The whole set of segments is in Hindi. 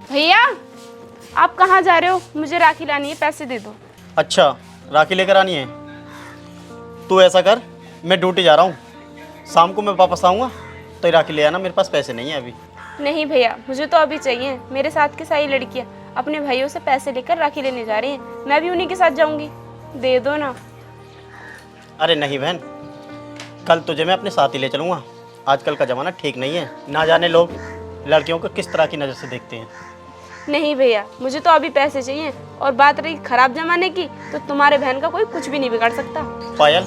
भैया आप कहाँ जा रहे हो? मुझे राखी लानी है, पैसे दे दो। अच्छा, राखी लेकर आनी है। तू ऐसा कर, मैं ड्यूटी जा रहा हूँ, शाम को मैं वापस आऊँगा तो राखी ले आना। मेरे पास पैसे नहीं है अभी। नहीं भैया, मुझे तो अभी चाहिए। मेरे साथ की सारी लड़कियाँ अपने भाइयों से पैसे लेकर राखी लेने जा रही हैं, मैं भी उन्हीं के साथ जाऊंगी। दे दो ना। अरे नहीं बहन, कल तुझे मैं अपने साथ ही ले चलूँगा। आजकल का ज़माना ठीक नहीं है, ना जाने लोग लड़कियों को किस तरह की नज़र से देखते हैं। नहीं भैया, मुझे तो अभी पैसे चाहिए। और बात रही खराब जमाने की, तो तुम्हारे बहन का कोई कुछ भी नहीं बिगाड़ सकता। पायल,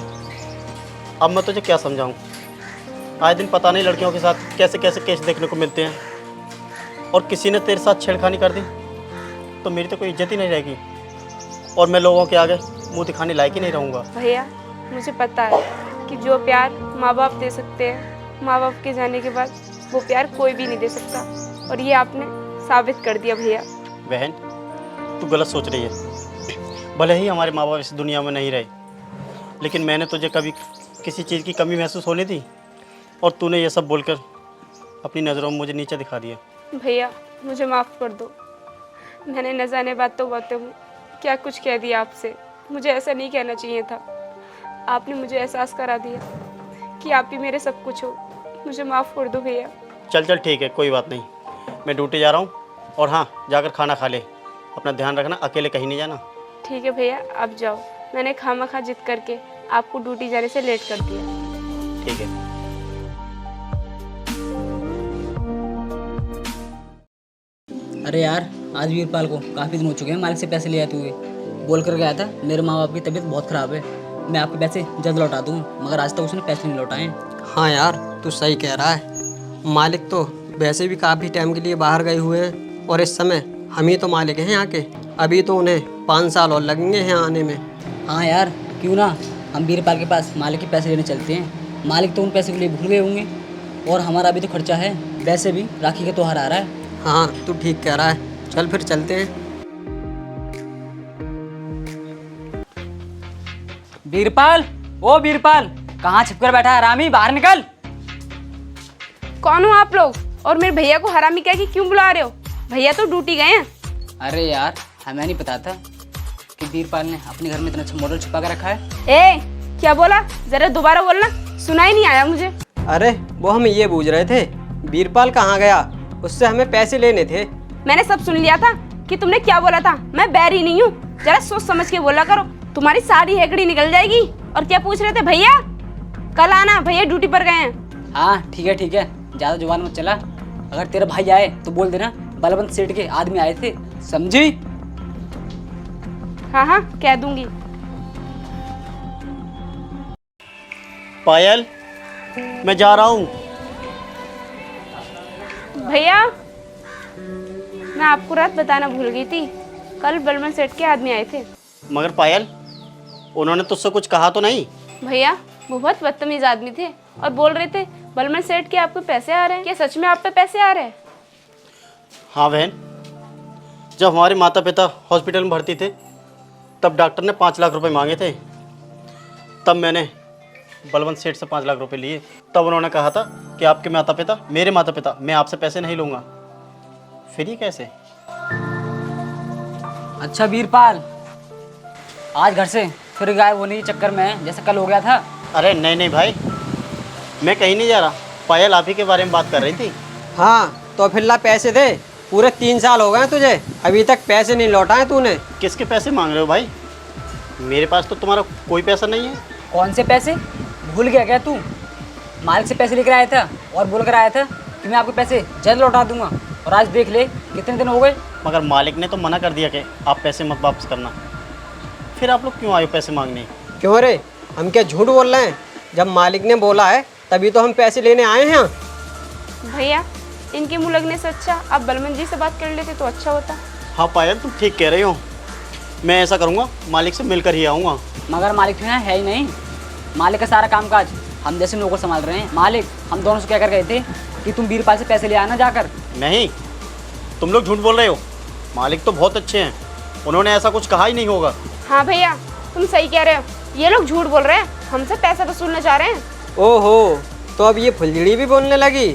अब मैं तुझे क्या समझाऊँ? आए दिन पता नहीं लड़कियों के साथ कैसे कैसे केस देखने को मिलते हैं, और किसी ने तेरे साथ छेड़खानी कर दी तो मेरी तो कोई इज्जत ही नहीं रहेगी, और मैं लोगों के आगे मुंह दिखाने लायक ही नहीं रहूँगा। भैया मुझे पता है कि जो प्यार माँ बाप दे सकते हैं, माँ बाप के जाने के बाद वो प्यार कोई भी नहीं दे सकता, और ये आपने साबित कर दिया भैया। बहन, तू गलत सोच रही है। भले ही हमारे माँ बाप इस दुनिया में नहीं रहे, लेकिन मैंने तुझे कभी किसी चीज़ की कमी महसूस होने दी, और तूने ये सब बोलकर अपनी नज़रों में मुझे नीचे दिखा दिया। भैया मुझे माफ़ कर दो, मैंने न जाने बातों बातों में क्या कुछ कह दिया आपसे। मुझे ऐसा नहीं कहना चाहिए था। आपने मुझे एहसास करा दिया कि आप ही मेरे सब कुछ हो। मुझे माफ़ कर दो भैया। चल चल ठीक है, कोई बात नहीं। मैं ड्यूटी जा रहा हूँ, और हाँ, जाकर खाना खा ले। अपना ध्यान रखना, अकेले कहीं नहीं जाना। ठीक है भैया, आप जाओ। मैंने खामखा जिद करके आपको ड्यूटी जाने से लेट कर दिया। ठीक है। अरे यार, आज वीरपाल को काफ़ी दिन हो चुके हैं मालिक से पैसे ले आते हुए। बोल कर गया था मेरे माँ बाप की तबीयत बहुत ख़राब है, मैं आपके पैसे जल्द लौटा दूँ, मगर आज तक उसने पैसे नहीं लौटाए। हाँ यार, तू सही कह रहा है। मालिक तो वैसे भी काफ़ी टाइम के लिए बाहर गए हुए हैं, और इस समय हम ही तो मालिक हैं यहाँ के। अभी तो उन्हें 5 साल और लगेंगे यहाँ आने में। हाँ यार, क्यों ना हम वीरपाल के पास मालिक के पैसे लेने चलते हैं। मालिक तो उन पैसे के लिए भूल गए होंगे, और हमारा अभी तो खर्चा है। वैसे भी राखी का त्योहार आ रहा है। हाँ, तू ठीक कह रहा है। चल फिर चलते हैं। वीरपाल, ओ वीरपाल, कहाँ छिपकर बैठा है हरामी? बाहर निकल। कौन हो आप लोग? और मेरे भैया को हरामी कह के क्यों बुला रहे हो? भैया तो ड्यूटी गए हैं। अरे यार, हमें नहीं पता था कि वीरपाल ने अपने घर में इतना अच्छा मॉडल छुपा कर रखा है। ए, क्या बोला? जरा दोबारा बोलना, सुना ही नहीं आया मुझे। अरे वो हम ये पूछ रहे थे, वीरपाल कहाँ गया? उससे हमें पैसे लेने थे। मैंने सब सुन लिया था कि तुमने क्या बोला था। मैं बैरी नहीं हूँ, जरा सोच समझ के बोला करो, तुम्हारी सारी हेकड़ी निकल जाएगी। और क्या पूछ रहे थे भैया? कल आना, भैया ड्यूटी पर गए हैं। हाँ ठीक है, ज़्यादा जुबान मत चला। अगर तेरा भाई आए तो बोल देना बलवंत सेठ के आदमी आए थे, समझी? हाँ हाँ, कह दूंगी। पायल, मैं जा रहा हूँ। भैया मैं आपको रात बताना भूल गई थी, कल बलवंत सेठ के आदमी आए थे। मगर पायल, उन्होंने तुझसे कुछ कहा तो नहीं? भैया वो बहुत बदतमीज आदमी थे, और बोल रहे थे बलवंत सेठ के आपको पैसे आ रहे हैं। क्या सच में आप पे पैसे आ रहे हैं? हाँ बहन, जब हमारे माता पिता हॉस्पिटल में भर्ती थे, तब डॉक्टर ने 5 लाख रुपए मांगे थे। तब मैंने बलवंत सेठ से 5 लाख रुपए लिए। तब उन्होंने कहा था कि आपके माता पिता मेरे माता पिता, मैं आपसे पैसे नहीं लूँगा। फिर ये कैसे? अच्छा वीरपाल, आज घर से फिर गायब होने के चक्कर में जैसे कल हो गया था। अरे नहीं नहीं भाई, मैं कहीं नहीं जा रहा। पायल आप ही के बारे में बात कर रही थी। हाँ तो फिर ला पैसे दे। पूरे 3 साल हो गए तुझे, अभी तक पैसे नहीं लौटाए तूने। किसके पैसे मांग रहे हो भाई? मेरे पास तो तुम्हारा कोई पैसा नहीं है। कौन से पैसे? भूल गया क्या तू? मालिक से पैसे लेकर आया था और बोल कर आया था कि मैं आपके पैसे जल्द लौटा दूंगा, और आज देख ले कितने दिन हो गए। मगर मालिक ने तो मना कर दिया कि आप पैसे मत वापस करना। फिर आप लोग क्यों आए हो पैसे मांगने? क्यों रे, हम क्या झूठ बोल रहे हैं? जब मालिक ने बोला है तभी तो हम पैसे लेने आए हैं। भैया इनके मुँह लगने से अच्छा आप बलवंत जी से बात कर लेते तो अच्छा होता। हाँ पायल, तुम ठीक कह रही हो। मैं ऐसा करूँगा, मालिक से मिलकर ही आऊँगा। मगर मालिक तो यहाँ है ही नहीं। मालिक का सारा कामकाज हम जैसे नौकर संभाल रहे हैं। मालिक हम दोनों से क्या कर गए थे कि तुम वीरपाल से पैसे ले आना जाकर। नहीं, तुम लोग झूठ बोल रहे हो। मालिक तो बहुत अच्छे हैं, उन्होंने ऐसा कुछ कहा ही नहीं होगा। हाँ भैया तुम सही कह रहे हो, ये लोग झूठ बोल रहे हैं, हमसे पैसा वसूलना चाह रहे हैं। ओहो, तो अब ये फुलझड़ी भी बोलने लगी।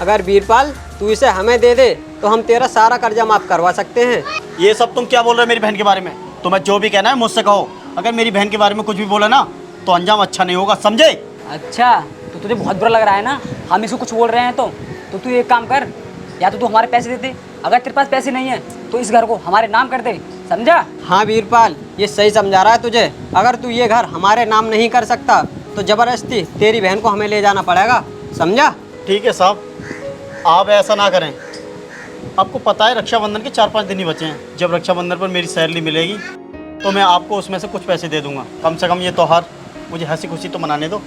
अगर वीरपाल तू इसे हमें दे दे तो हम तेरा सारा कर्जा माफ़ करवा सकते हैं। ये सब तुम क्या बोल रहे हो मेरी बहन के बारे में? तुम्हें जो भी कहना है मुझसे कहो। अगर मेरी बहन के बारे में कुछ भी बोला ना तो अंजाम अच्छा नहीं होगा, समझे? अच्छा, तो तुझे बहुत बुरा लग रहा है ना हम इसको कुछ बोल रहे हैं तो तू एक काम कर, या तो तू हमारे पैसे दे दे, अगर तेरे पास पैसे नहीं है तो इस घर को हमारे नाम कर दे, समझा? हाँ वीरपाल, ये सही समझा रहा है तुझे। अगर तू ये घर हमारे नाम नहीं कर सकता तो ज़बरदस्ती तेरी बहन को हमें ले जाना पड़ेगा, समझा? ठीक है साहब, आप ऐसा ना करें। आपको पता है रक्षाबंधन के 4-5 दिन ही बचे हैं। जब रक्षाबंधन पर मेरी सैलरी मिलेगी तो मैं आपको उसमें से कुछ पैसे दे दूंगा। कम से कम ये त्यौहार मुझे हंसी खुशी तो मनाने दो।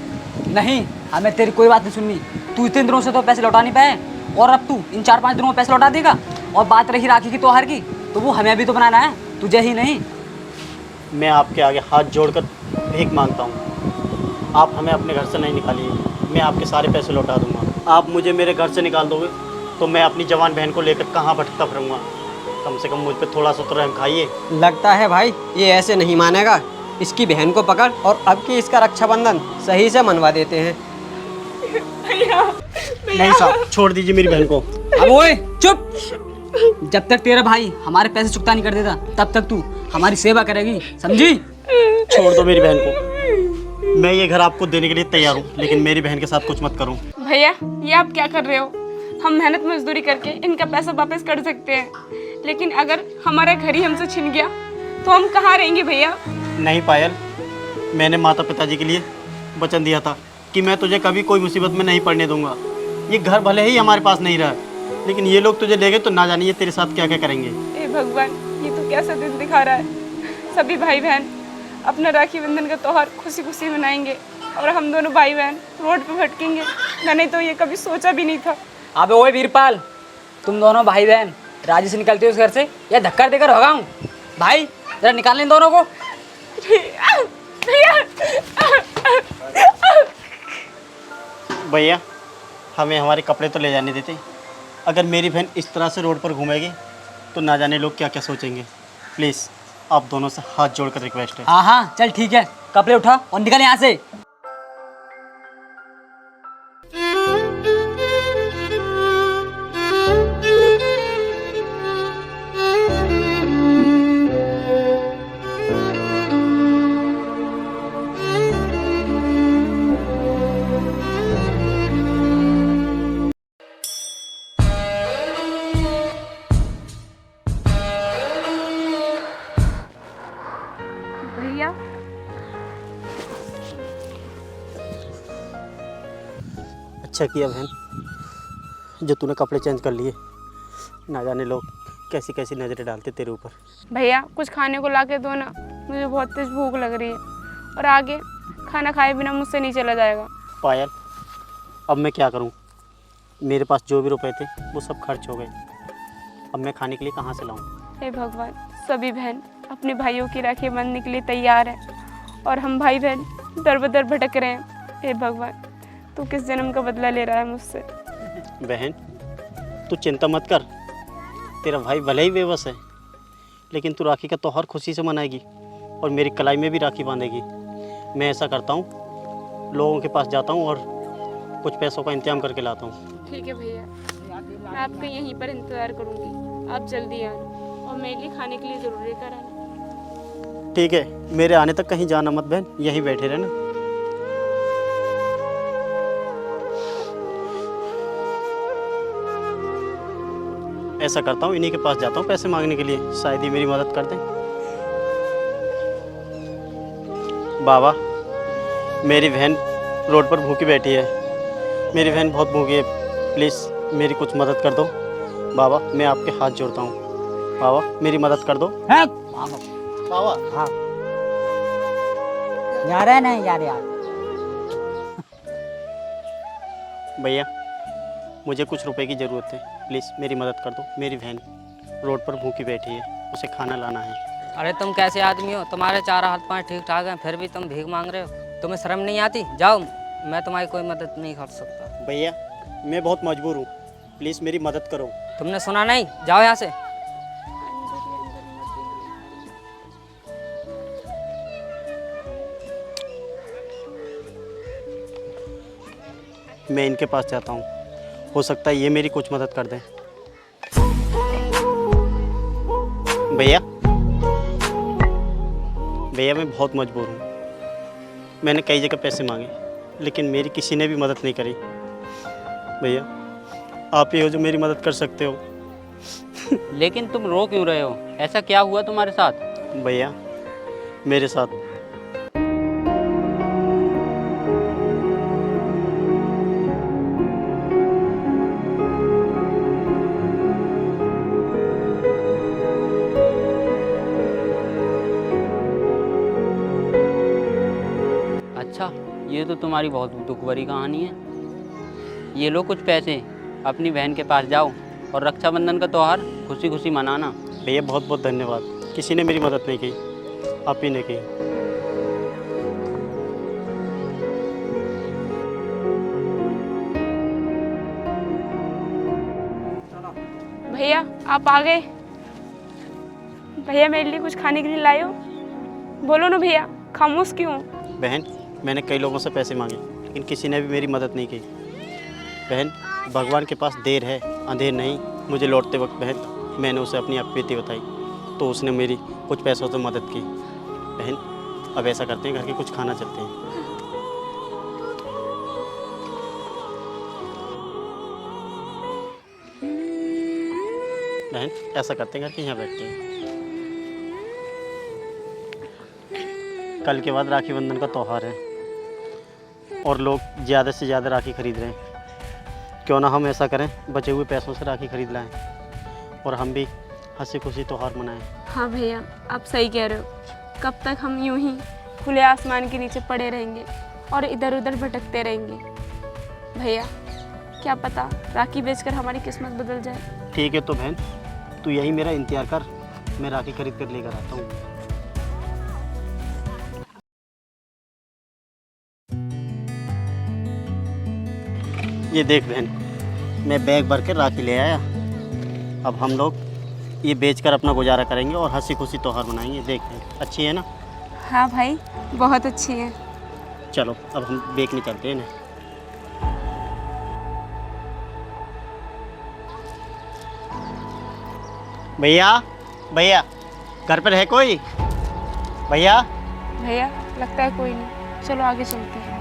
नहीं, हमें तेरी कोई बात नहीं सुननी। तू इतने दिनों से तो पैसे लौटा नहीं पाए और अब तू इन 4-5 दिनों में पैसे लौटा देगा। और बात रही राखी की त्योहार की, तो वो हमें भी तो बनाना है, तुझे ही नहीं। मैं आपके आगे हाथ जोड़कर भीख मांगता हूँ, आप हमें अपने घर से नहीं निकालिए। मैं आपके सारे पैसे लौटा दूंगा। आप मुझे मेरे घर से निकाल दोगे तो मैं अपनी जवान बहन को लेकर कहाँ भटकता फिरूंगा। कम से कम मुझ पर थोड़ा सा तो रहम खाइए। लगता है भाई ये ऐसे नहीं मानेगा। इसकी बहन को पकड़ और अब की इसका रक्षाबंधन सही से मनवा देते हैं। नहीं साहब, छोड़ दीजिए मेरी बहन को। अब ओए चुप! जब तक तेरा भाई हमारे पैसे चुकता नहीं कर देता तब तक तू हमारी सेवा करेगी, समझी? छोड़ दो मेरी बहन को। मैं ये घर आपको देने के लिए तैयार हूँ, लेकिन मेरी बहन के साथ कुछ मत करो। भैया, ये आप क्या कर रहे हो? हम मेहनत मजदूरी करके इनका पैसा वापस कर सकते हैं, लेकिन अगर हमारा घर ही हमसे छिन गया तो हम कहाँ रहेंगे भैया? नहीं पायल, मैंने माता पिताजी के लिए वचन दिया था कि मैं तुझे कभी कोई मुसीबत में नहीं पड़ने दूंगा। ये घर भले ही हमारे पास नहीं रहा, लेकिन ये लोग तुझे ले गए तो ना जानिए तेरे साथ क्या क्या करेंगे। हे भगवान, ये तो कैसा दिन दिखा रहा है। सभी भाई बहन अपना राखी बंधन का त्योहार खुशी खुशी मनाएंगे और हम दोनों भाई बहन रोड पे भटकेंगे। मैंने तो ये कभी सोचा भी नहीं था। अबे ओए वीरपाल, तुम दोनों भाई बहन राजी से निकलते हो इस घर से या धक्का देकर भगाऊं? भाई जरा निकाल इन दोनों को। भैया, हमें हमारे कपड़े तो ले जाने देते। अगर मेरी बहन इस तरह से रोड पर घूमेगी तो ना जाने लोग क्या क्या सोचेंगे। प्लीज़ आप दोनों से हाथ जोड़कर रिक्वेस्ट है। हाँ हाँ चल ठीक है, कपड़े उठा और निकल यहाँ से। भैया, अच्छा किया बहन जो तूने कपड़े चेंज कर लिए। ना जाने लोग कैसी कैसी नज़रें डालते तेरे ऊपर। भैया कुछ खाने को ला के दो ना, मुझे बहुत तेज भूख लग रही है और आगे खाना खाए बिना मुझसे नहीं चला जाएगा। पायल, अब मैं क्या करूं? मेरे पास जो भी रुपए थे वो सब खर्च हो गए। अब मैं खाने के लिए कहाँ से लाऊं? हे भगवान, सभी बहन अपने भाइयों की राखी बांधने के लिए तैयार हैं और हम भाई बहन दर बदर भटक रहे हैं। हे भगवान, तू किस जन्म का बदला ले रहा है मुझसे? बहन तू चिंता मत कर, तेरा भाई भले ही बेबस है लेकिन तू राखी का त्योहार खुशी से मनाएगी और मेरी कलाई में भी राखी बांधेगी। मैं ऐसा करता हूँ, लोगों के पास जाता हूँ और कुछ पैसों का इंतजाम करके लाता हूँ। ठीक है भैया, मैं आपका यहीं पर इंतज़ार करूँगी। आप जल्दी आना और मेरे लिए खाने के लिए ज़रूर लेकर आना। ठीक है, मेरे आने तक कहीं जाना मत बहन, यहीं बैठे रहना। ऐसा करता हूँ, इन्हीं के पास जाता हूँ पैसे मांगने के लिए, शायद ही मेरी मदद कर दें। बाबा, मेरी बहन रोड पर भूखी बैठी है। मेरी बहन बहुत भूखी है, प्लीज़ मेरी कुछ मदद कर दो। बाबा मैं आपके हाथ जोड़ता हूँ, बाबा मेरी मदद कर दो। है बाबा हाँ जा रहे नहीं यार भैया मुझे कुछ रुपए की ज़रूरत है, प्लीज़ मेरी मदद कर दो। मेरी बहन रोड पर भूखी बैठी है, उसे खाना लाना है। अरे तुम कैसे आदमी हो? तुम्हारे 4 हाथ पाँव ठीक ठाक हैं, फिर भी तुम भीख मांग रहे हो। तुम्हें शर्म नहीं आती? जाओ, मैं तुम्हारी कोई मदद नहीं कर सकता। भैया मैं बहुत मजबूर हूँ, प्लीज़ मेरी मदद करो। तुमने सुना नहीं? जाओ यहाँ से। मैं इनके पास जाता हूँ हो सकता है ये मेरी कुछ मदद कर दें। भैया भैया मैं बहुत मजबूर हूँ। मैंने कई जगह पैसे मांगे लेकिन मेरी किसी ने भी मदद नहीं करी। भैया आप ही हो जो मेरी मदद कर सकते हो। लेकिन तुम रो क्यों रहे हो? ऐसा क्या हुआ तुम्हारे साथ? भैया मेरे साथ अच्छा, ये तो तुम्हारी बहुत दुख भरी कहानी है। ये लो कुछ पैसे, अपनी बहन के पास जाओ और रक्षाबंधन का त्यौहार खुशी खुशी मनाना। भैया बहुत बहुत धन्यवाद। किसी ने मेरी मदद नहीं की, आप ही ने की। भैया आप आ गए। भैया मेरे लिए कुछ खाने के लिए लाए हो? बोलो ना भैया, खामोश क्यों? बहन मैंने कई लोगों से पैसे मांगे लेकिन किसी ने भी मेरी मदद नहीं की। बहन भगवान के पास देर है अंधेर नहीं। मुझे लौटते वक्त बहन मैंने उसे अपनी अपीति बताई तो उसने मेरी कुछ पैसों से मदद की। बहन अब ऐसा करते हैं, घर के कुछ खाना चलते हैं। बहन ऐसा करते हैं, घर के यहाँ बैठते हैं। कल के बाद राखी बंधन का त्यौहार है और लोग ज़्यादा से ज़्यादा राखी खरीद रहे हैं। क्यों ना हम ऐसा करें, बचे हुए पैसों से राखी खरीद लाएं और हम भी हंसी खुशी त्यौहार मनाएं। हाँ भैया आप सही कह रहे हो। कब तक हम यूं ही खुले आसमान के नीचे पड़े रहेंगे और इधर उधर भटकते रहेंगे? भैया क्या पता राखी बेचकर हमारी किस्मत बदल जाए। ठीक है तो बहन तू यही मेरा इंतजार कर, मैं राखी खरीद कर लेकर आता हूँ। ये देख बहन, मैं बैग भर के राखी ले आया। अब हम लोग ये बेचकर अपना गुजारा करेंगे और हंसी खुशी त्यौहार मनाएंगे। देख बहन अच्छी है ना? हाँ भाई बहुत अच्छी है। चलो अब हम बेचने चलते हैं ना। भैया भैया घर पर है कोई? भैया भैया लगता है कोई नहीं, चलो आगे चलते हैं।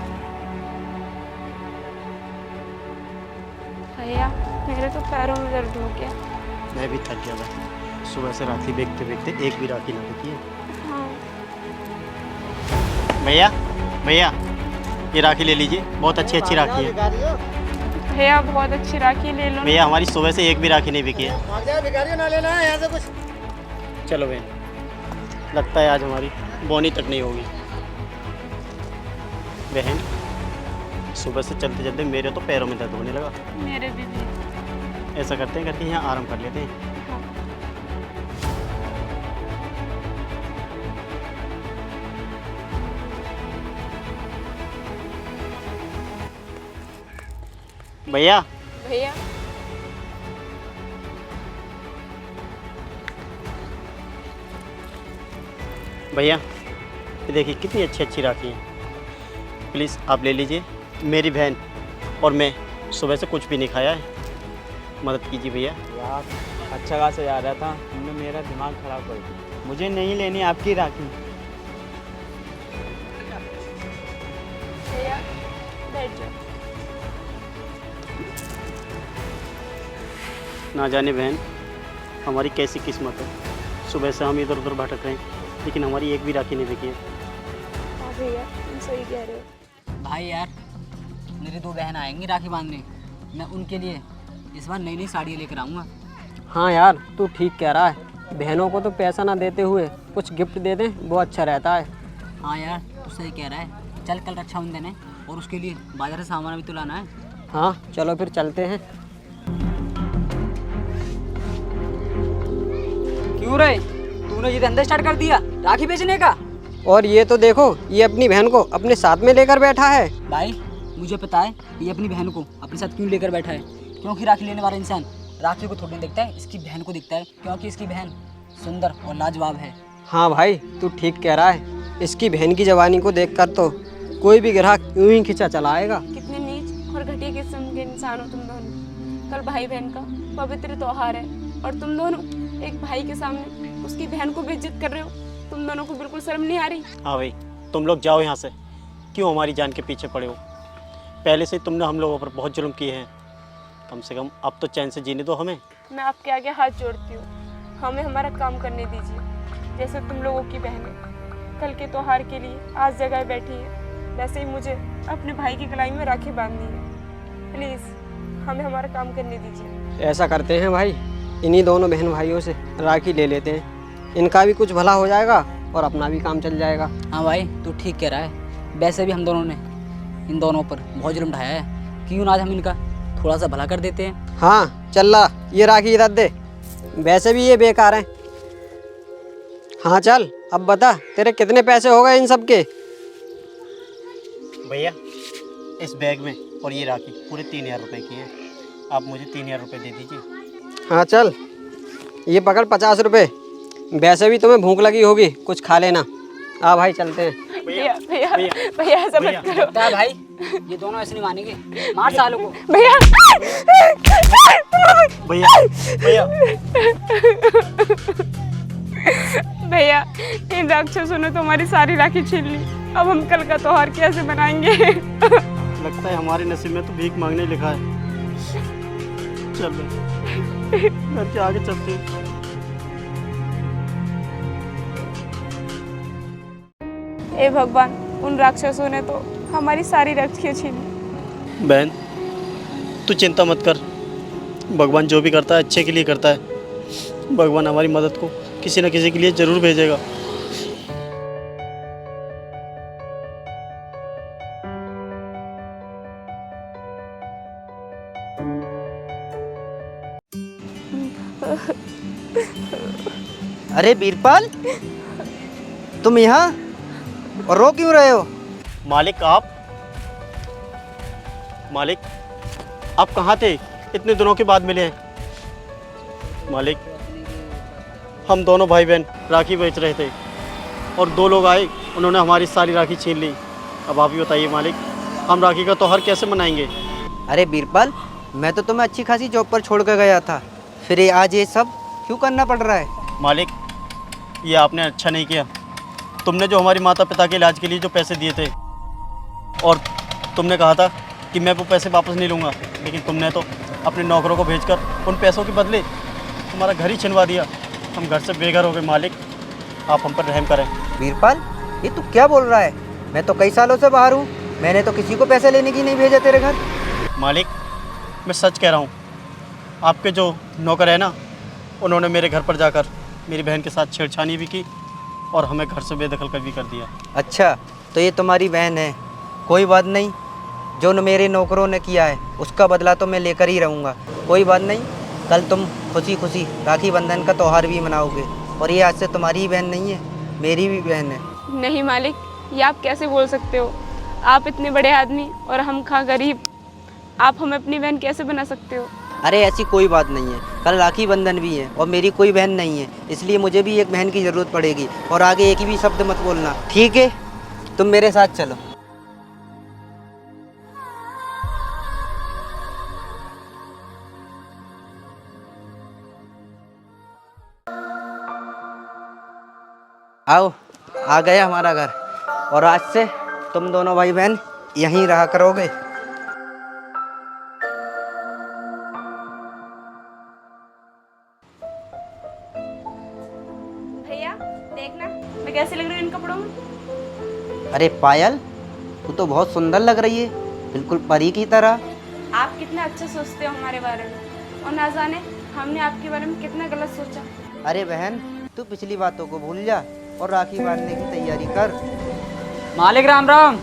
भैया मेरे तो पैरों में दर्द हो गया। मैं भी थक गया बहन, सुबह से राखी बेचते बेचते एक भी राखी ना बिकी है। हाँ भैया भैया ये राखी ले लीजिए, बहुत अच्छी अच्छी राखी है। भैया बहुत अच्छी राखी ले लो। भैया हमारी सुबह से एक भी राखी नहीं बिकी है। चलो बहन, लगता है आज हमारी बोनी तक नहीं होगी। बहन सुबह से चलते चलते मेरे तो पैरों में दर्द होने लगा। मेरे भी। ऐसा करते हैं, करके यहाँ आराम कर लेते हैं। भैया भैया भैया ये देखिए कितनी अच्छी अच्छी राखी है। प्लीज़ आप ले लीजिए। मेरी बहन और मैं सुबह से कुछ भी नहीं खाया है, मदद कीजिए भैया। यार अच्छा खासा जा रहा था, तुमने मेरा दिमाग ख़राब कर दिया। मुझे नहीं लेनी आपकी राखी। भैया बैठ जाओ। ना जाने बहन हमारी कैसी किस्मत है, सुबह से हम इधर उधर भटक रहे हैं लेकिन हमारी एक भी राखी नहीं बिकी है। हाँ भैया तुम सही कह रहे हो। भाई यार मेरी 2 बहन आएंगी राखी बांधने, मैं उनके लिए इस बार नई नई साड़ियाँ लेकर आऊँगा। हाँ यार तू ठीक कह रहा है, बहनों को तो पैसा ना देते हुए कुछ गिफ्ट दे दें वो अच्छा रहता है। हाँ यार तू सही कह रहा है। चल कल रक्षाबंधन है और उसके लिए बाजार से सामान भी तो लाना है। हाँ चलो फिर चलते हैं। क्यों रे, तूने ये धंधा स्टार्ट कर दिया राखी बेचने का? और ये तो देखो, ये अपनी बहन को अपने साथ में लेकर बैठा है। भाई मुझे पता है ये अपनी बहन को अपने साथ क्यों लेकर बैठा है, क्योंकि राखी लेने वाला इंसान राखी को थोड़ी देखता है, इसकी बहन को दिखता है, क्योंकि इसकी बहन सुंदर और लाजवाब है। हाँ भाई तू ठीक कह रहा है, इसकी बहन की जवानी को देखकर तो कोई भी ग्राहक यूं ही खिंचा चला आएगा। कितने नीच और घटिया किस्म के इंसान हो तुम दोनों। कल भाई बहन का पवित्र त्योहार है और तुम दोनों एक भाई के सामने उसकी बहन को बेइज्जत कर रहे हो। तुम दोनों को बिल्कुल शर्म नहीं आ रही? हाँ भाई, तुम लोग जाओ यहाँ से। क्यों हमारी जान के पीछे पड़े हो? पहले से ही तुमने हम लोगों पर बहुत जुल्म किए हैं, कम से कम अब तो चैन से जीने दो हमें। मैं आपके आगे हाथ जोड़ती हूँ, हमें हमारा काम करने दीजिए। जैसे तुम लोगों की बहनें कल के त्योहार के लिए आज जगह बैठी है, वैसे ही मुझे अपने भाई की कलाई में राखी बांधनी है। प्लीज़ हमें हमारा काम करने दीजिए। ऐसा करते हैं भाई, इन्हीं दोनों बहन भाइयों से राखी ले लेते हैं, इनका भी कुछ भला हो जाएगा और अपना भी काम चल जाएगा। हाँ भाई, तू ठीक कह रहा है। वैसे भी हम दोनों ने इन दोनों पर बहुत जुल्म ढाया है, क्यों ना आज हम इनका थोड़ा सा भला कर देते हैं। हाँ चल ला, ये राखी इधर दे, वैसे भी ये बेकार हैं। हाँ चल, अब बता तेरे कितने पैसे हो गए इन सब के? भैया, इस बैग में और ये राखी पूरे 3000 रुपये की है। आप मुझे 3000 रुपये दे दीजिए। हाँ चल, ये पकड़ 50 रुपये। वैसे भी तुम्हें भूख लगी होगी, कुछ खा लेना। आ भाई चलते हैं। भैया भैया भैया ऐसा मत करो। बता भाई, ये दोनों ऐसे नहीं मानेंगे, मार सालों को। भैया भैया भैया, इन राक्षसों ने तो हमारी सारी राखी छीन ली। अब हम कल का त्योहार कैसे मनाएंगे? लगता है हमारे नसीब में तो भीख मांगने लिखा है। चल घर के आगे चलते हैं। ए भगवान, उन राक्षसों ने तो हमारी सारी राखियाँ छीन ली। बहन, तू चिंता मत कर, भगवान जो भी करता है अच्छे के लिए करता है। भगवान हमारी मदद को किसी न किसी के लिए ज़रूर भेजेगा। अरे बीरपाल, तुम यहाँ और रो क्यों रहे हो? मालिक आप कहाँ थे? इतने दिनों के बाद मिले हैं। मालिक, हम दोनों भाई बहन राखी बेच रहे थे और 2 लोग आए, उन्होंने हमारी सारी राखी छीन ली। अब आप ही बताइए मालिक, हम राखी का त्योहार कैसे मनाएंगे? अरे बीरपाल, मैं तो तुम्हें अच्छी खासी जॉब पर छोड़ कर गया था, फिर ये आज ये सब क्यों करना पड़ रहा है? मालिक, ये आपने अच्छा नहीं किया। तुमने जो हमारे माता पिता के इलाज के लिए जो पैसे दिए थे और तुमने कहा था कि मैं वो पैसे वापस नहीं लूँगा, लेकिन तुमने तो अपने नौकरों को भेजकर उन पैसों के बदले हमारा घर ही छिनवा दिया। हम घर से बेघर हो गए। मालिक, आप हम पर रहम करें। बीरपाल, ये तू क्या बोल रहा है? मैं तो कई सालों से बाहर हूँ, मैंने तो किसी को पैसे लेने की नहीं भेजा तेरे घर। मालिक, मैं सच कह रहा हूँ। आपके जो नौकर है ना, उन्होंने मेरे घर पर जाकर मेरी बहन के साथ छेड़छानी भी की और हमें घर से बेदखल कर भी कर दिया। अच्छा, तो ये तुम्हारी बहन है। कोई बात नहीं, जो मेरे नौकरों ने किया है उसका बदला तो मैं लेकर ही रहूँगा। कोई बात नहीं, कल तुम खुशी खुशी राखी बंधन का त्यौहार भी मनाओगे। और ये आज से तुम्हारी ही बहन नहीं है, मेरी भी बहन है। नहीं मालिक, ये आप कैसे बोल सकते हो? आप इतने बड़े आदमी और हम खा गरीब, आप हमें अपनी बहन कैसे बना सकते हो? अरे ऐसी कोई बात नहीं है, कल राखी बंधन भी है और मेरी कोई बहन नहीं है, इसलिए मुझे भी एक बहन की ज़रूरत पड़ेगी। और आगे एक भी शब्द मत बोलना, ठीक है? तुम मेरे साथ चलो। आओ, आ गया हमारा घर और आज से तुम दोनों भाई बहन यहीं रहा करोगे। भैया देखना मैं कैसे लग रही हूँ इन कपड़ों में। अरे पायल, तू तो बहुत सुंदर लग रही है, बिल्कुल परी की तरह। आप कितना अच्छा सोचते हो हमारे बारे में, और ना जाने हमने आपके बारे में कितना गलत सोचा। अरे बहन, तू पिछली बातों को भूल जा और राखी बांधने की तैयारी कर। मालिक राम राम।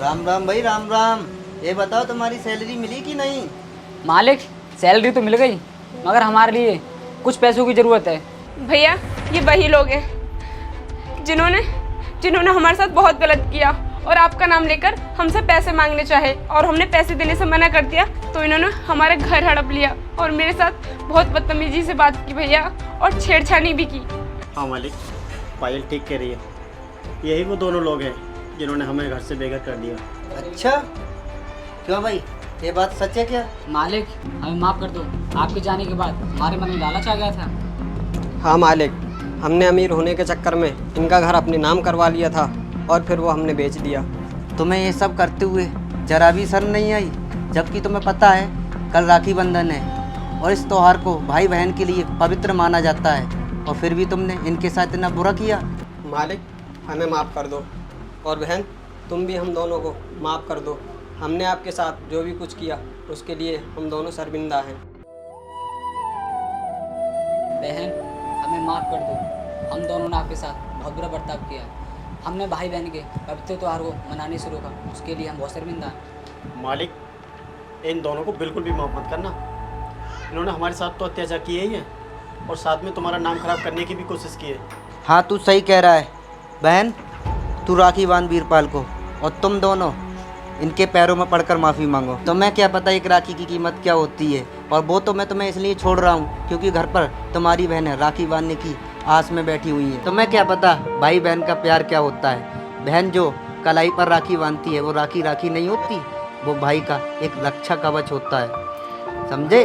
राम राम भाई, राम राम। ये बताओ, तुम्हारी सैलरी मिली कि नहीं? मालिक, सैलरी तो मिल गई, मगर हमारे लिए कुछ पैसों की ज़रूरत है। भैया, ये वही लोग हैं जिन्होंने हमारे साथ बहुत गलत किया और आपका नाम लेकर हमसे पैसे मांगने चाहे, और हमने पैसे देने से मना कर दिया तो इन्होंने हमारा घर हड़प लिया और मेरे साथ बहुत बदतमीजी से बात की भैया, और छेड़छानी भी की। हाँ मालिक, पायल ठीक कह रही है। यही वो दोनों लोग हैं जिन्होंने हमें घर से बेघर कर दिया। अच्छा, क्यों भाई, ये बात सच है क्या? मालिक हमें माफ़ कर दो। आपके जाने के बाद हमारे मन में लालच आ गया था। हाँ मालिक, हमने अमीर होने के चक्कर में इनका घर अपने नाम करवा लिया था और फिर वो हमने बेच दिया। तुम्हें ये सब करते हुए जरा भी शर्म नहीं आई? जबकि तुम्हें पता है कल राखी बंधन है और इस त्यौहार को भाई बहन के लिए पवित्र माना जाता है, और फिर भी तुमने इनके साथ इतना बुरा किया। मालिक हमें माफ़ कर दो, और बहन तुम भी हम दोनों को माफ़ कर दो। हमने आपके साथ जो भी कुछ किया उसके लिए हम दोनों शर्मिंदा हैं। बहन हमें माफ़ कर दो। हम दोनों ने आपके साथ बहुत बुरा बर्ताव किया। हमने भाई बहन के पवित्र त्यौहार को मनाने से रोका, उसके लिए हम बहुत शर्मिंदा हैं। मालिक इन दोनों को बिल्कुल भी माफ़ मत करना। इन्होंने हमारे साथ तो अत्याचार किए ही है और साथ में तुम्हारा नाम खराब करने की भी कोशिश की है। हाँ तू सही कह रहा है। बहन तू राखी बांध वीरपाल को, और तुम दोनों इनके पैरों में पड़कर माफ़ी मांगो। तुम्हें क्या पता एक राखी की कीमत क्या होती है, और वो तो मैं तुम्हें इसलिए छोड़ रहा हूँ क्योंकि घर पर तुम्हारी बहन राखी बांधने की आस में बैठी हुई है। तुम्हें क्या पता भाई बहन का प्यार क्या होता है। बहन जो कलाई पर राखी बांधती है वो राखी नहीं होती, वो भाई का एक रक्षा कवच होता है, समझे?